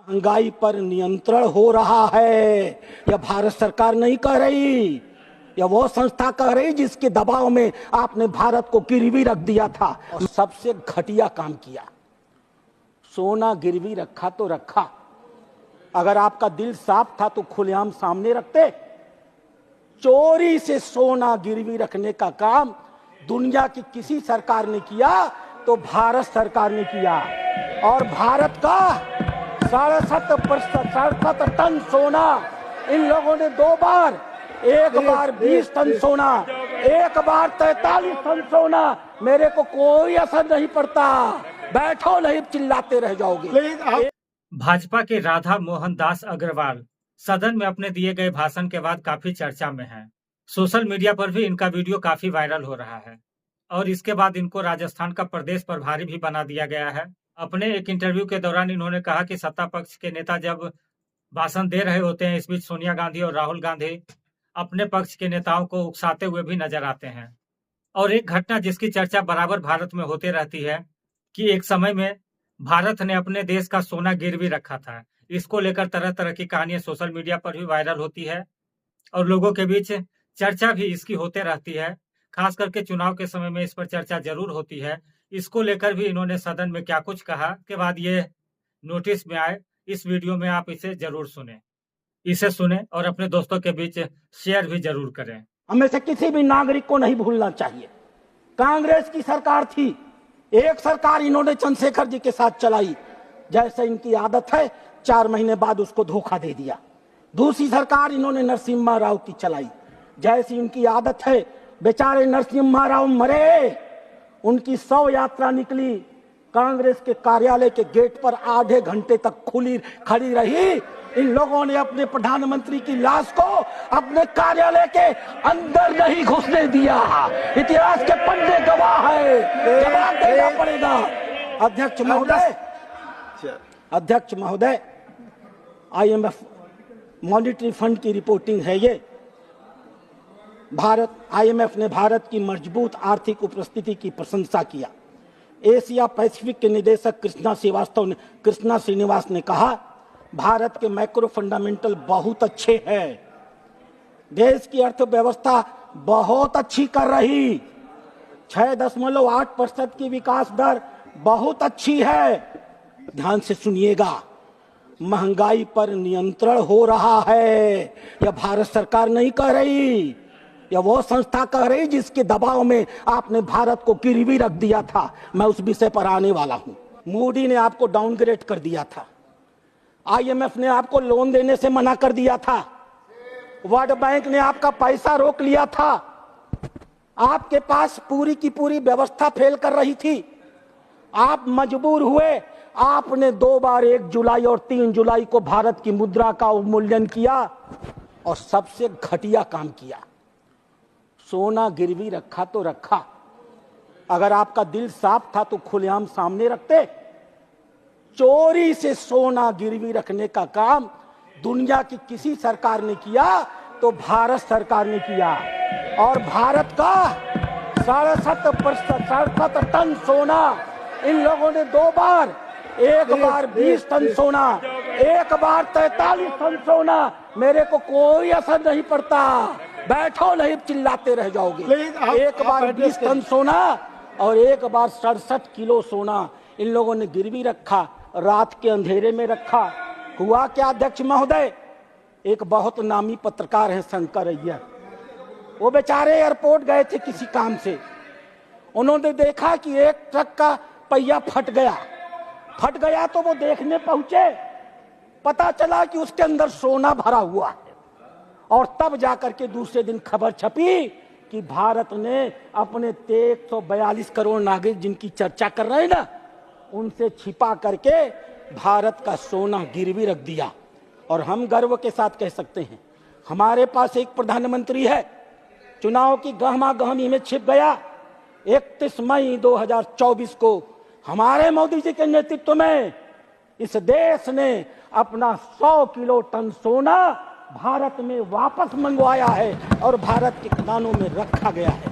महंगाई पर नियंत्रण हो रहा है। यह भारत सरकार नहीं कह रही, यह वो संस्था कह रही जिसके दबाव में आपने भारत को गिरवी रख दिया था और सबसे घटिया काम किया। सोना गिरवी रखा तो रखा, अगर आपका दिल साफ था तो खुलेआम सामने रखते। चोरी से सोना गिरवी रखने का काम दुनिया की किसी सरकार ने किया तो भारत सरकार ने किया, और भारत का 67 टन सोना इन लोगों ने दो बार, एक बार 20 टन सोना, एक बार 43 टन सोना। मेरे को कोई असर नहीं पड़ता, बैठो नहीं चिल्लाते रह जाओगे। भाजपा के राधा मोहन दास अग्रवाल सदन में अपने दिए गए भाषण के बाद काफी चर्चा में हैं। सोशल मीडिया पर भी इनका वीडियो काफी वायरल हो रहा है और इसके बाद इनको राजस्थान का प्रदेश प्रभारी भी बना दिया गया है। अपने एक इंटरव्यू के दौरान इन्होंने कहा कि सत्ता पक्ष के नेता जब भाषण दे रहे होते हैं, इस बीच सोनिया गांधी और राहुल गांधी अपने पक्ष के नेताओं को उकसाते हुए भी नजर आते हैं। और एक घटना जिसकी चर्चा बराबर भारत में होती रहती है कि एक समय में भारत ने अपने देश का सोना गिरवी रखा था। इसको लेकर तरह तरह की कहानियां सोशल मीडिया पर भी वायरल होती है और लोगों के बीच चर्चा भी इसकी होते रहती है। खास करके चुनाव के समय में इस पर चर्चा जरूर होती है। इसको लेकर भी इन्होंने सदन में क्या कुछ कहा के बाद ये नोटिस में आए। इस वीडियो में आप इसे जरूर सुने और अपने दोस्तों के बीच शेयर भी जरूर करें। हमें से किसी भी नागरिक को नहीं भूलना चाहिए, कांग्रेस की सरकार थी, एक सरकार इन्होंने चंद्रशेखर जी के साथ चलाई, जैसे इनकी आदत है 4 महीने बाद उसको धोखा दे दिया। दूसरी सरकार इन्होंने नरसिम्हा राव की चलाई, जैसी इनकी आदत है। बेचारे नरसिम्हा राव मरे, उनकी 100 यात्रा निकली, कांग्रेस के कार्यालय के गेट पर आधे घंटे तक खड़ी रही। इन लोगों ने अपने प्रधानमंत्री की लाश को अपने कार्यालय के अंदर नहीं घुसने दिया। इतिहास के पन्ने गवाह है, जवाब देना पड़ेगा। अध्यक्ष महोदय, IMF मॉनिटरी फंड की रिपोर्टिंग है ये। IMF ने भारत की मजबूत आर्थिक उपस्थिति की प्रशंसा किया। एशिया पैसिफिक के निदेशक कृष्णा श्रीनिवास ने कहा, भारत के मैक्रो फंडामेंटल बहुत अच्छे हैं, देश की अर्थव्यवस्था बहुत अच्छी कर रही, 6.8% की विकास दर बहुत अच्छी है। ध्यान से सुनिएगा, महंगाई पर नियंत्रण हो रहा है। यह भारत सरकार नहीं कह रही, यह वो संस्था कह रही जिसके दबाव में आपने भारत को गिरवी रख दिया था। मैं उस विषय पर आने वाला हूं। मूडी ने आपको डाउनग्रेड कर दिया था, IMF ने आपको लोन देने से मना कर दिया था, वर्ल्ड बैंक ने आपका पैसा रोक लिया था, आपके पास पूरी की पूरी व्यवस्था फेल कर रही थी। आप मजबूर हुए, आपने 2 बार 1 जुलाई और 3 जुलाई को भारत की मुद्रा का अवमूल्यन किया और सबसे घटिया काम किया। सोना गिरवी रखा तो रखा, अगर आपका दिल साफ था तो खुलेआम सामने रखते। चोरी से सोना गिरवी रखने का काम दुनिया की किसी सरकार ने किया तो भारत सरकार ने किया, और भारत का 67 टन सोना इन लोगों ने 2 बार, एक बार 20 टन सोना, एक बार 43 टन सोना। मेरे को कोई असर नहीं पड़ता, बैठो नहीं चिल्लाते रह जाओगे। एक बार 20 टन सोना और एक बार 67 किलो सोना इन लोगों ने गिरवी रखा, रात के अंधेरे में रखा। हुआ क्या अध्यक्ष महोदय, एक बहुत नामी पत्रकार है शंकर अय्यर, वो बेचारे एयरपोर्ट गए थे किसी काम से। उन्होंने देखा कि एक ट्रक का पहिया फट गया तो वो देखने पहुंचे, पता चला कि उसके अंदर सोना भरा हुआ है। और तब जाकर के दूसरे दिन खबर छपी कि भारत ने अपने 142 करोड़ नागरिक जिनकी चर्चा कर रहे हैं ना, उनसे छिपा करके भारत का सोना गिरवी रख दिया। और हम गर्व के साथ कह सकते हैं, हमारे पास एक प्रधानमंत्री है, चुनाव की गहमा-गहमी में छिप गया। 31 मई 2024 को हमारे मोदी जी के नेतृत्व में इस देश ने अपना 100 किलो टन सोना भारत में वापस मंगवाया है और भारत के खजानों में रखा गया है।